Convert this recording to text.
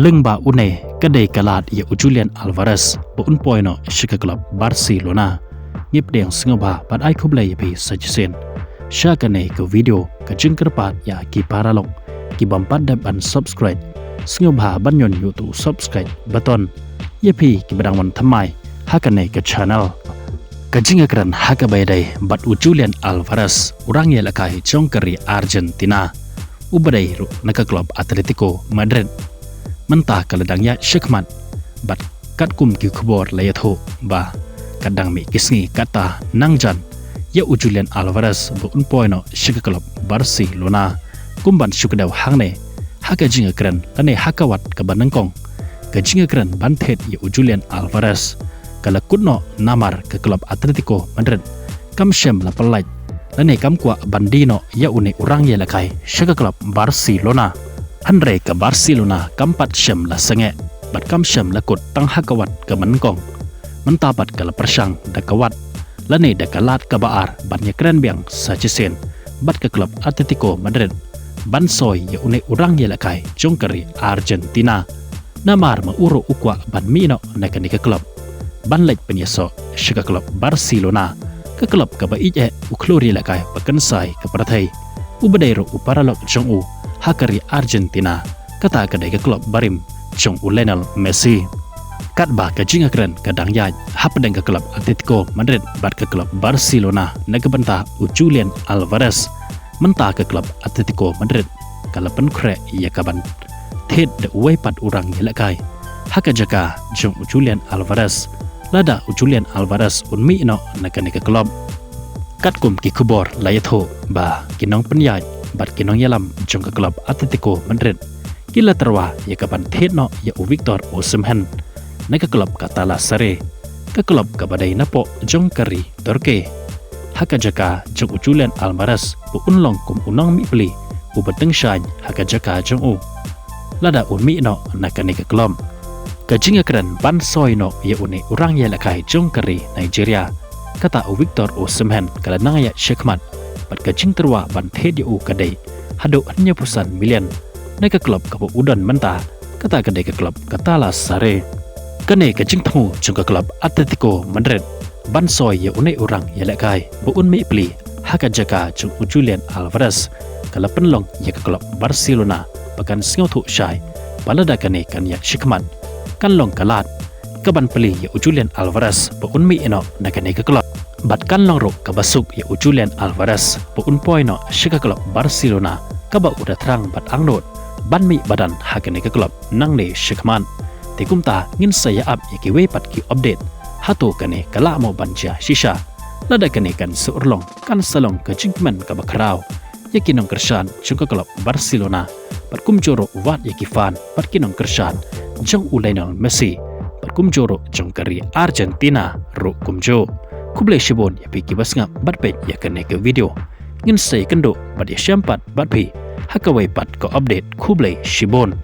lengba une kadai kalat ya Julian Alvarez bo un poino shika club Barcelona ngip deng singoba bat ai khublai bi sajisen sha kane ka video ka jingkerpat ya ki paralong ki bampat dab an subscribe singoba banyon youtube subscribe button yepi ki badangwan thamai hakane ka channel kajingakran hakabai dai bat Julian Alvarez urang ya lakai jongkari Argentina ubadai ru naka club Atletico Madrid mentah kaladangnya syekmat bat katkum ki khubor layatho ba kadang mi kisngi kata nangjan ya Julian Alvarez bu unpoino syek club Barcelona kumban syukdaw hangne haka jinga kran lane hakawat ka banangkong ka jinga kran banthet ya Julian Alvarez kala kudno namar ke club Atletico Madrid kam shem la pelaj lane kam kwa bandino ya une urang ya lakai syek club Barcelona Andre ke Barcelona kampat syam la senge bat kam syam la kut tang hakawat ke menkong mentapat ke la persang da kawat lane da kalat ke baar banyak keren biang sajesen bat ke klub Atletico Madrid ban soy ya une urang ya lakai jongkari Argentina namar ma uro ukwa ban mino na ke klub ban lek penyeso syaka klub Barcelona ke klub ke ba ije uklori lakai pakensai ke prathai ubadairo uparalok jongu hakari Argentina kata kedai ke klub barim jong Lionel Messi kat ba ke jingakren kadang yaj hapdeng ke klub Atletico Madrid bat ke klub Barcelona nagebentah Julian Alvarez mentah ke klub Atletico Madrid kalapan kre ya kaban thet de wepat urang yelakai haka jaka jong Julian Alvarez lada Julian Alvarez unmi no nakane ke klub katkum ki kubor layatho ba kinong penyaj bat kinong yalam jong ke klub Atletico Madrid kila terwa ya kapan thetno ya Victor Osimhen na ke klub Katala Sare ke klub kabadai napo jong kari Turki haka jaka jong Julian Alvarez bu unlong kum unong mi pli u bateng shany haka jaka jong lada unmi no na kane ke klub ke jinga kran ban soy no ya une urang ya lakai jong kari Nigeria kata Victor Osimhen kala nangaya Shekmat bat ke jing terwa ban thet ya kadai hado hanya pusan milian na ke klub kapo udan mentah kata kadai ke klub Katala Sare kane ke jing thamu jong ke klub Atletico Madrid ban soy ya une urang ya lakai bu un mi pli haka jaka jong Julian Alvarez kala penlong ya ke klub Barcelona pakan singau thu shai balada kane kan ya Shekmat kan long kalat kaban peli ya Julian Alvarez bu un mi eno na kane ke klub bat kan long ro kabasuk ya Julian Alvarez bu un poino shika klub Barcelona kaba udah terang bat angnot ban mi badan hakane ke klub nang ne Shekman tikumta ngin saya up ya ki we pat ki update hato kane kala mo banja shisha lada kane kan surlong kan salong ke jingman ka bakrao ya kinong kersan chung klub Barcelona bat kumjoro wat ya ki fan bat kinong kersan jong Lionel Messi bat kumjoro jong kari Argentina ro kumjo kuble shibon ya pi kibasnga bat pe ya kane ke video ngin sai kendo bat ya syampat bat pi hakawai pat ko update kuble shibon